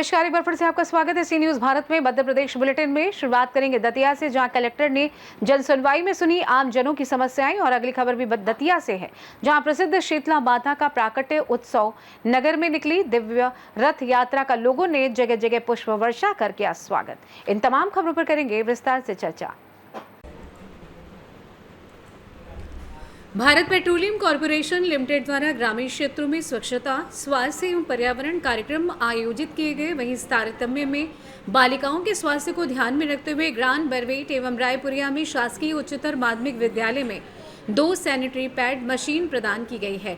नमस्कार, एक बार फिर से आपका स्वागत है सी न्यूज भारत में। मध्य प्रदेश बुलेटिन में शुरुआत करेंगे दतिया से, जहां कलेक्टर ने जन सुनवाई में सुनी आम जनों की समस्याएं। और अगली खबर भी दतिया से है, जहां प्रसिद्ध शीतला माता का प्राकट्य उत्सव नगर में निकली दिव्य रथ यात्रा का लोगों ने जगह जगह पुष्प वर्षा कर किया स्वागत। इन तमाम खबरों पर करेंगे विस्तार से चर्चा। भारत पेट्रोलियम कॉर्पोरेशन लिमिटेड द्वारा ग्रामीण क्षेत्रों में स्वच्छता, स्वास्थ्य एवं पर्यावरण कार्यक्रम आयोजित किए गए। वहीं इस तारतम्य में बालिकाओं के स्वास्थ्य को ध्यान में रखते हुए ग्राम बरवेट एवं रायपुरिया में शासकीय उच्चतर माध्यमिक विद्यालय में 2 सैनिटरी पैड मशीन प्रदान की गई है।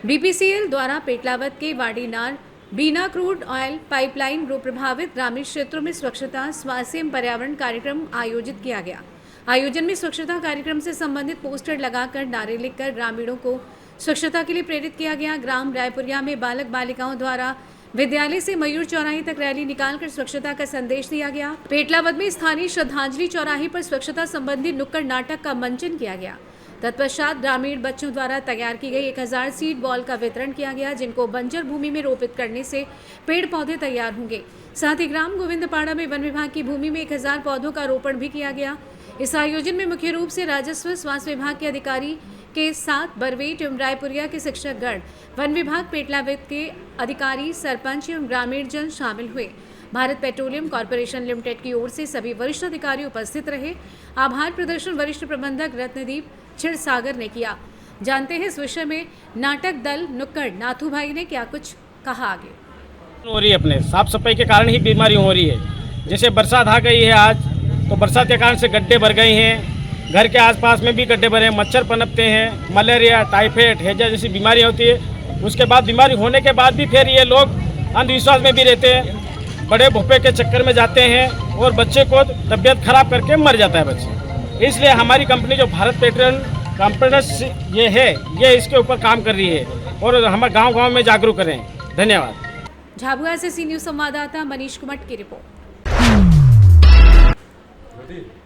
बीपीसीएल द्वारा पेटलावद के वाडीनार बीना क्रूड ऑयल पाइपलाइन रो प्रभावित ग्रामीण क्षेत्रों में स्वच्छता, स्वास्थ्य एवं पर्यावरण कार्यक्रम आयोजित किया गया। आयोजन में स्वच्छता कार्यक्रम से संबंधित पोस्टर लगाकर नारे लिखकर ग्रामीणों को स्वच्छता के लिए प्रेरित किया गया। ग्राम रायपुरिया में बालक बालिकाओं द्वारा विद्यालय से मयूर चौराहे तक रैली निकालकर स्वच्छता का संदेश दिया गया। पेटलावद में स्थानीय श्रद्धांजलि चौराहे पर स्वच्छता संबंधी नुक्कड़ नाटक का मंचन किया गया। तत्पश्चात ग्रामीण बच्चों द्वारा तैयार की गई 1000 सीड बॉल का वितरण किया गया, जिनको बंजर भूमि में रोपित करने से पेड़ पौधे तैयार होंगे। साथ ही ग्राम गोविंदपाड़ा में वन विभाग की भूमि में 1000 पौधों का रोपण भी किया गया। इस आयोजन में मुख्य रूप से राजस्व, स्वास्थ्य विभाग के अधिकारी के साथ बरवेट एवं रायपुरिया के शिक्षकगण, वन विभाग पेटलावद के अधिकारी, सरपंच एवं ग्रामीण जन शामिल हुए। भारत पेट्रोलियम कॉर्पोरेशन लिमिटेड की ओर से सभी वरिष्ठ अधिकारी उपस्थित रहे। आभार प्रदर्शन वरिष्ठ प्रबंधक रत्नदीप क्षीरसागर ने किया। जानते हैं इस विषय में नाटक दल नुक्कड़ नाथू भाई ने क्या कुछ कहा। आगे हो रही है, अपने साफ सफाई के कारण ही बीमारी हो रही है। जैसे बरसात आ गई है आज, तो बरसात के कारण से गड्ढे भर गए हैं। घर के आसपास में भी गड्ढे भरे हैं, मच्छर पनपते हैं, मलेरिया, टाइफाइड, हैजा जैसी बीमारी होती है। उसके बाद बीमारी होने के बाद भी फिर ये लोग अंधविश्वास में भी रहते हैं, बड़े भोपे के चक्कर में जाते हैं और बच्चे को तबीयत खराब करके मर जाता है बच्चे। इसलिए हमारी कंपनी जो भारत पेट्रोलियम कंपनी ये है, ये इसके ऊपर काम कर रही है और हम गाँव में जागरूक करें। धन्यवाद। झाबुआ से सी न्यूज संवाददाता मनीष कुमट की रिपोर्ट।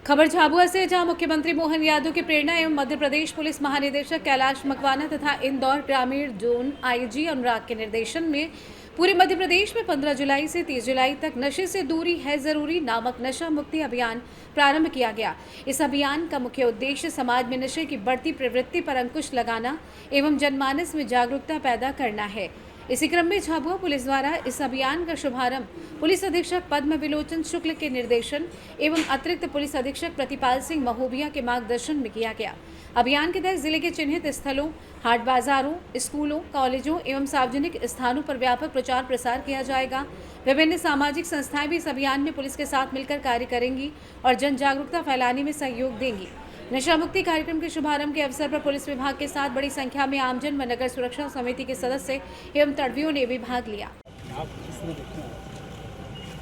खबर झाबुआ से, जहां मुख्यमंत्री मोहन यादव की प्रेरणा एवं मध्य प्रदेश पुलिस महानिदेशक कैलाश मकवाना तथा इंदौर ग्रामीण जोन आईजी अनुराग के निर्देशन में पूरे मध्य प्रदेश में 15 जुलाई से 30 जुलाई तक नशे से दूरी है जरूरी नामक नशा मुक्ति अभियान प्रारंभ किया गया। इस अभियान का मुख्य उद्देश्य समाज में नशे की बढ़ती प्रवृत्ति पर अंकुश लगाना एवं जनमानस में जागरूकता पैदा करना है। इसी क्रम में झाबुआ पुलिस द्वारा इस अभियान का शुभारंभ पुलिस अधीक्षक पद्म विलोचन शुक्ल के निर्देशन एवं अतिरिक्त पुलिस अधीक्षक प्रतिपाल सिंह महोबिया के मार्गदर्शन में किया गया। अभियान के तहत जिले के चिन्हित स्थलों, हाट बाजारों, स्कूलों, कॉलेजों एवं सार्वजनिक स्थानों पर व्यापक प्रचार प्रसार किया जाएगा। विभिन्न सामाजिक संस्थाएं भी इस अभियान में पुलिस के साथ मिलकर कार्य करेंगी और जन जागरूकता फैलाने में सहयोग देंगी। नशा मुक्ति कार्यक्रम के शुभारंभ के अवसर पर पुलिस विभाग के साथ बड़ी संख्या में आमजन व नगर सुरक्षा समिति के सदस्य एवं तड़वियों ने भी भाग लिया।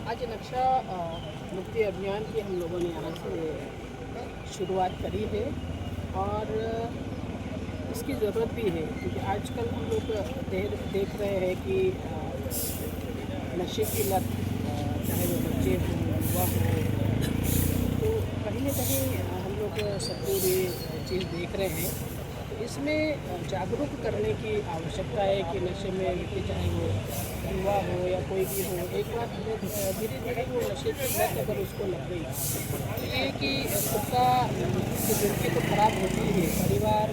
आज नशा मुक्ति अभियान की हम लोगों ने यहाँ से शुरुआत करी है और इसकी ज़रूरत भी है, क्योंकि आजकल हम लोग देख रहे हैं कि नशे की लत, चाहे वो बच्चे हों, युवा हों, तो कहीं न कहीं हम लोग सब पूरी चीज़ देख रहे हैं। तो इसमें जागरूक करने की आवश्यकता है कि नशे में व्यक्ति, चाहे वो युवा हो या कोई भी हो, एक बार धीरे धीरे वो नशे की लत अगर उसको लग गई तो ये कि उसका ज़िंदगी तो खराब होती है, परिवार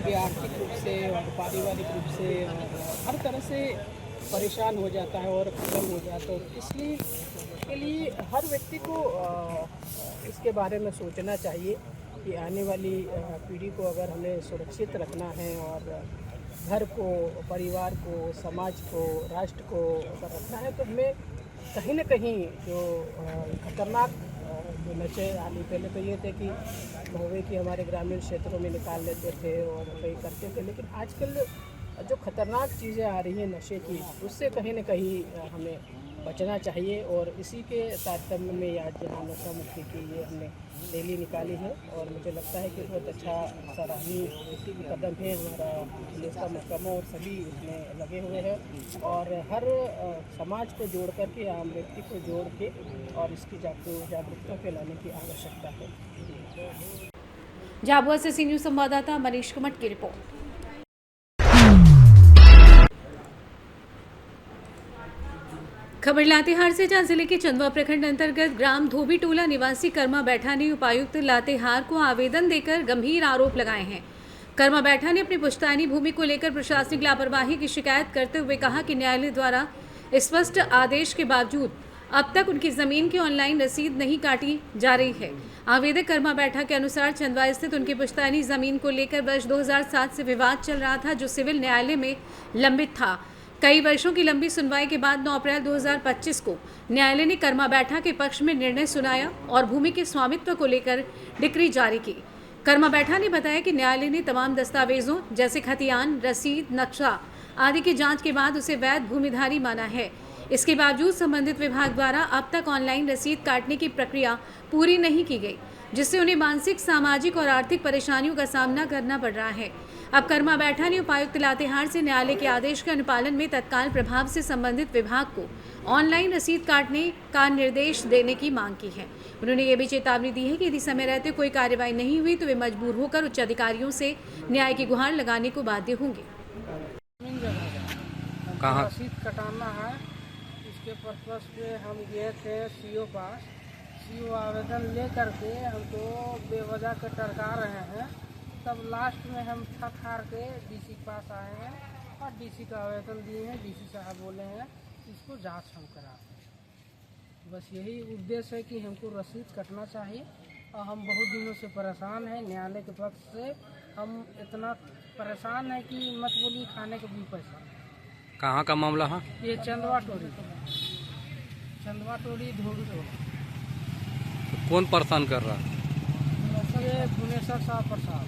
भी आर्थिक रूप से और पारिवारिक रूप से हर तरह से परेशान हो जाता है और खत्म हो जाता है। इसलिए के लिए हर व्यक्ति को इसके बारे में सोचना चाहिए कि आने वाली पीढ़ी को अगर हमें सुरक्षित रखना है और घर को, परिवार को, समाज को, राष्ट्र को अगर रखना है, तो हमें कहीं न कहीं जो खतरनाक जो नशे आने, पहले तो ये थे कि महुए की हमारे ग्रामीण क्षेत्रों में निकाल लेते थे और कहीं करते थे, लेकिन आजकल जो खतरनाक चीज़ें आ रही हैं नशे की, उससे कहीं न कहीं हमें बचना चाहिए। और इसी के तारतम्य में आज यहाँ नशा मुक्ति की ये हमने रैली निकाली है और मुझे लगता है कि बहुत अच्छा सराहनीय कदम है। हमारा पुलिस का महकमा और सभी इसमें लगे हुए हैं और हर समाज को जोड़ करके, आम व्यक्ति को जोड़ के और इसकी जागरूकता फैलाने की आवश्यकता है। झाबुआ से सी न्यूज संवाददाता मनीष कुमट की रिपोर्ट। खबर लातेहार से, जहां जिले के चंदवा प्रखंड अंतर्गत ग्राम धोबी टोला निवासी कर्मा बैठा ने उपायुक्त लातेहार को आवेदन देकर गंभीर आरोप लगाए हैं। कर्मा बैठा ने अपनी पुश्तैनी भूमि को लेकर प्रशासनिक लापरवाही की शिकायत करते हुए कहा कि न्यायालय द्वारा स्पष्ट आदेश के बावजूद अब तक उनकी जमीन की ऑनलाइन रसीद नहीं काटी जा रही है। आवेदक कर्मा बैठा के अनुसार चंदवा स्थित उनकी पुश्तैनी जमीन को लेकर वर्ष 2007 से विवाद चल रहा था, जो सिविल न्यायालय में लंबित था। कई वर्षों की लंबी सुनवाई के बाद 9 अप्रैल 2025 को न्यायालय ने कर्मा बैठा के पक्ष में निर्णय सुनाया और भूमि के स्वामित्व को लेकर डिक्री जारी की। कर्मा बैठा ने बताया कि न्यायालय ने तमाम दस्तावेजों जैसे खतियान, रसीद, नक्शा आदि की जांच के बाद उसे वैध भूमिधारी माना है। इसके बावजूद संबंधित विभाग द्वारा अब तक ऑनलाइन रसीद काटने की प्रक्रिया पूरी नहीं की गई, जिससे उन्हें मानसिक, सामाजिक और आर्थिक परेशानियों का सामना करना पड़ रहा है। अब कर्मा बैठा ने उपायुक्त लातेहार से न्यायालय के आदेश के अनुपालन में तत्काल प्रभाव से संबंधित विभाग को ऑनलाइन रसीद काटने का निर्देश देने की मांग की है। उन्होंने ये भी चेतावनी दी है कि यदि समय रहते कोई कार्रवाई नहीं हुई तो वे मजबूर होकर उच्च अधिकारियों से न्याय की गुहार लगाने को बाध्य होंगे। कहाँ? रसीद कटाना है, इसके पर्पस पे हम गए थे सीओ पास। सीओ आवेदन ले करके हमको बेवजह के टरका रहे हैं। तब लास्ट में हम थक हार के डीसी के पास आए हैं और डीसी का आवेदन दिए हैं। डीसी साहब बोले हैं इसको जांच हम कराते हैं। बस यही उद्देश्य है कि हमको रसीद कटना चाहिए और हम बहुत दिनों से परेशान हैं। न्यायालय के पक्ष से हम इतना परेशान हैं कि मत बोलिए, खाने के भी पैसा। कहाँ का मामला है? ये चंदवा टोली धोबी टोला। तो कौन परेशान कर रहा है? ये भुवनेश्वर साहब प्रसाद,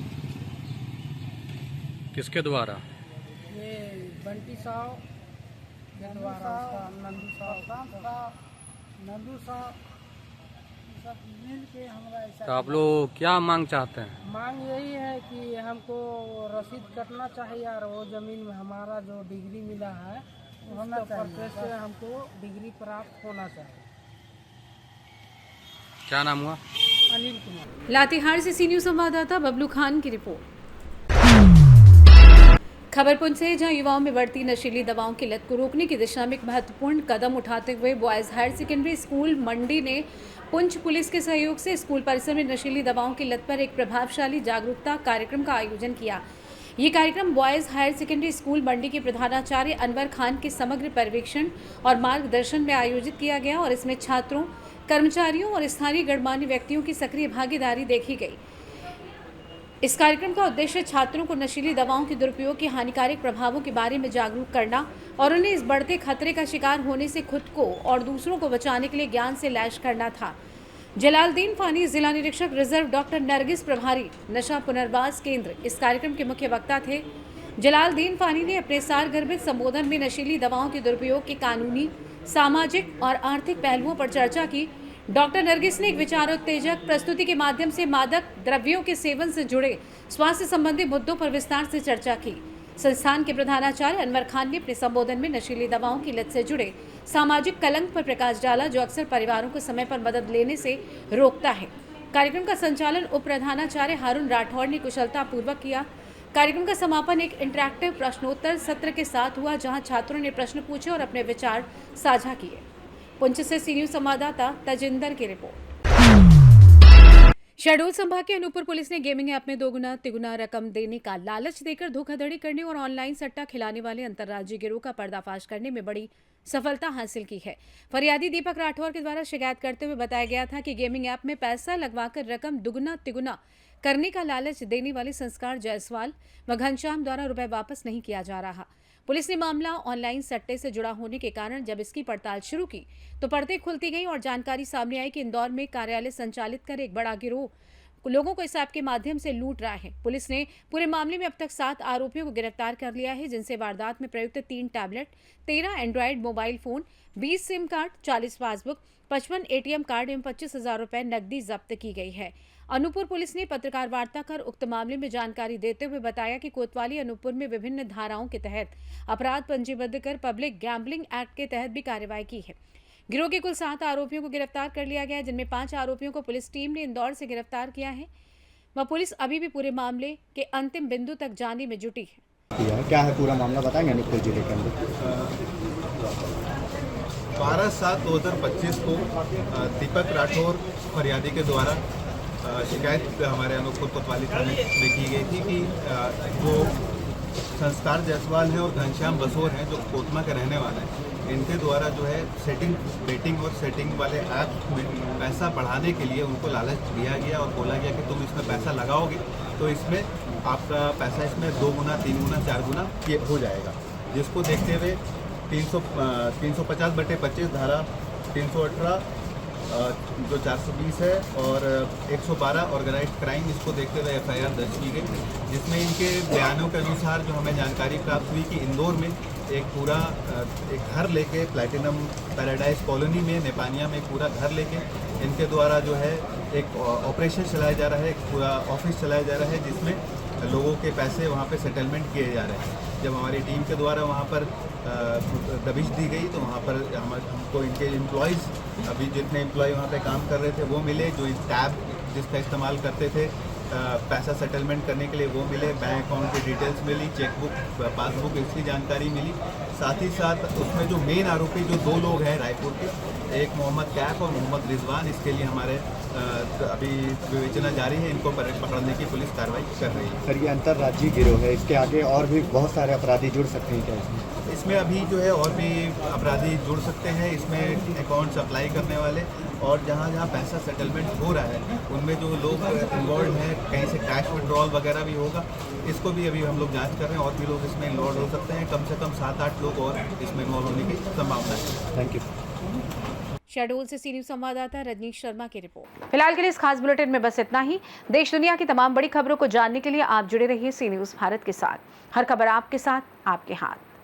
किसके द्वारा? ये बंटी साहब के द्वारा, नंदू साहब सब मिल के हमारा ऐसा। तो आप लोग क्या मांग चाहते हैं? मांग यही है कि हमको रसीद कटना चाहिए और वो ज़मीन में हमारा जो डिग्री मिला है उसके पर्पस से हमको डिग्री प्राप्त होना चाहिए। क्या नाम हुआ? अनिल कुमार। लातेहार से सी न्यूज़ संवाददाता बबलू खान की रिपोर्ट। खबर पुंछ से, जहां युवाओं में बढ़ती नशीली दवाओं की लत को रोकने की दिशा में एक महत्वपूर्ण कदम उठाते हुए बॉयज हायर सेकेंडरी स्कूल मंडी ने पुंछ पुलिस के सहयोग से स्कूल परिसर में नशीली दवाओं की लत पर एक प्रभावशाली जागरूकता कार्यक्रम का आयोजन किया। ये कार्यक्रम बॉयज हायर सेकेंडरी स्कूल मंडी के प्रधानाचार्य अनवर खान के समग्र पर्यवेक्षण और मार्गदर्शन में आयोजित किया गया और इसमें छात्रों, कर्मचारियों और स्थानीय गणमान्य व्यक्तियों की सक्रिय भागीदारी देखी गई। इस कार्यक्रम का उद्देश्य छात्रों को नशीली दवाओं के दुरुपयोग के हानिकारक प्रभावों के बारे में जागरूक करना और उन्हें इस बढ़ते खतरे का शिकार होने से खुद को और दूसरों को बचाने के लिए ज्ञान से लैस करना था। जलालुद्दीन फानी, जिला निरीक्षक रिजर्व डॉक्टर नरगिस प्रभारी, नशा पुनर्वास केंद्र, इस कार्यक्रम के मुख्य वक्ता थे। जलालुद्दीन फानी ने अपने सारगर्भित संबोधन में नशीली दवाओं के दुरुपयोग के कानूनी, सामाजिक और आर्थिक पहलुओं पर चर्चा की। डॉक्टर नरगिस ने एक विचारोत्तेजक प्रस्तुति के माध्यम से मादक द्रव्यों के सेवन से जुड़े स्वास्थ्य संबंधी मुद्दों पर विस्तार से चर्चा की। संस्थान के प्रधानाचार्य अनवर खान ने अपने संबोधन में नशीली दवाओं की लत से जुड़े सामाजिक कलंक पर प्रकाश डाला, जो अक्सर परिवारों को समय पर मदद लेने से रोकता है। कार्यक्रम का संचालन उप प्रधानाचार्य हारून राठौड़ ने कुशलता पूर्वक किया। कार्यक्रम का समापन एक इंटरैक्टिव प्रश्नोत्तर सत्र के साथ हुआ, जहां छात्रों ने प्रश्न पूछे और अपने विचार साझा किए। पुंछ से सी न्यूज़ संवाददाता तजिंदर की रिपोर्ट। शहडोल संभाग के अनूपपुर पुलिस ने गेमिंग ऐप में 2 गुना तिगुना रकम देने का लालच देकर धोखाधड़ी करने और ऑनलाइन सट्टा खिलाने वाले अंतर्राज्यीय गिरोह का पर्दाफाश करने में बड़ी सफलता हासिल की है। फरियादी दीपक राठौर के द्वारा शिकायत करते हुए बताया गया था कि गेमिंग ऐप में पैसा लगवाकर रकम दुगुना तिगुना करने का लालच देने वाले संस्कार जायसवाल व घनश्याम द्वारा रुपए वापस नहीं किया जा रहा। पुलिस ने मामला ऑनलाइन सट्टे से जुड़ा होने के कारण जब इसकी पड़ताल शुरू की तो पर्दे खुलती गई और जानकारी सामने आई कि इंदौर में कार्यालय संचालित कर एक बड़ा गिरोह लोगों को इस ऐप के माध्यम से लूट रहा है। पुलिस ने पूरे मामले में अब तक 7 आरोपियों को गिरफ्तार कर लिया है, जिनसे वारदात में प्रयुक्त 3 tablet, 13 Android mobile phone, 20 SIM card, 40 passbook, 55 ATM card एवं 25,000 रुपए नकदी जब्त की गई है। अनूपपुर पुलिस ने पत्रकार वार्ता कर उक्त मामले में जानकारी देते हुए बताया कि कोतवाली अनूपपुर में विभिन्न धाराओं के तहत अपराध पंजीबद्ध कर पब्लिक गैम्बलिंग एक्ट के तहत भी कार्रवाई की है। गिरोह के कुल 7 आरोपियों को गिरफ्तार कर लिया गया है, जिनमें 5 आरोपियों को पुलिस टीम ने इंदौर से गिरफ्तार किया है। वह पुलिस अभी भी पूरे मामले के अंतिम बिंदु तक जाने में जुटी है। क्या है पूरा मामला बताएंगे? अनूपपुर जिले के अंदर 12/7/2025 को दीपक राठौर फरियादी के द्वारा शिकायत हमारे अनूपपुर कोतवाली थाने में की गई थी कि जो संस्कार जायसवाल हैं और घनश्याम बसोर हैं जो कोतमा के रहने वाले हैं, इनके द्वारा जो है बेटिंग और सेटिंग वाले ऐप में पैसा बढ़ाने के लिए उनको लालच दिया गया और बोला गया कि तुम इसमें पैसा लगाओगे तो इसमें आपका पैसा इसमें 2 गुना 3 गुना 4 गुना ये हो जाएगा, जिसको देखते हुए 350/25 धारा 318 जो 420 है और 112 ऑर्गेनाइज्ड क्राइम, इसको देखते हुए FIR दर्ज की गई, जिसमें इनके बयानों के अनुसार जो हमें जानकारी प्राप्त हुई कि इंदौर में एक घर लेके प्लैटिनम पैराडाइज कॉलोनी में नेपानिया में पूरा घर लेके इनके द्वारा जो है एक ऑपरेशन चलाया जा रहा है, एक पूरा ऑफिस चलाया जा रहा है जिसमें लोगों के पैसे वहाँ पे सेटलमेंट किए जा रहे हैं। जब हमारी टीम के द्वारा वहाँ पर दबिश दी गई तो वहाँ पर हमको इनके एम्प्लॉयज़, अभी जितने एम्प्लॉय वहाँ पे काम कर रहे थे वो मिले, जो इस टैब जिसका इस्तेमाल करते थे पैसा सेटलमेंट करने के लिए वो मिले, बैंक अकाउंट की डिटेल्स मिली, चेकबुक पासबुक इसकी जानकारी मिली। साथ ही साथ उसमें जो मेन आरोपी जो 2 लोग हैं रायपुर के, एक मोहम्मद कैफ और मोहम्मद रिजवान, इसके लिए हमारे अभी विवेचना जारी है, इनको पकड़ने की पुलिस कार्रवाई कर रही है। सर ये अंतर्राज्यीय गिरोह है, इसके आगे और भी बहुत सारे अपराधी जुड़ सकते हैं क्या इसमें? इसमें अभी जो है और भी अपराधी जुड़ सकते हैं, इसमें अकाउंट सप्लाई करने वाले और जहाँ जहाँ पैसा सेटलमेंट हो रहा है उनमें जो लोग इन्वॉल्व हैं, कहीं से कैश विड्रॉल वगैरह भी होगा, इसको भी अभी हम लोग जांच कर रहे हैं और भी लोग इसमें इन्वॉल्व हो सकते हैं। कम से कम 7-8 लोग और इसमें इन्वॉल्व होने की संभावना है। Thank you. शहडोल से सी न्यूज़ संवाददाता रजनीश शर्मा की रिपोर्ट। फिलहाल के लिए इस खास बुलेटिन में बस इतना ही। देश दुनिया की तमाम बड़ी खबरों को जानने के लिए आप जुड़े रहिए सी न्यूज़ भारत के साथ। हर खबर आपके साथ, आपके हाथ।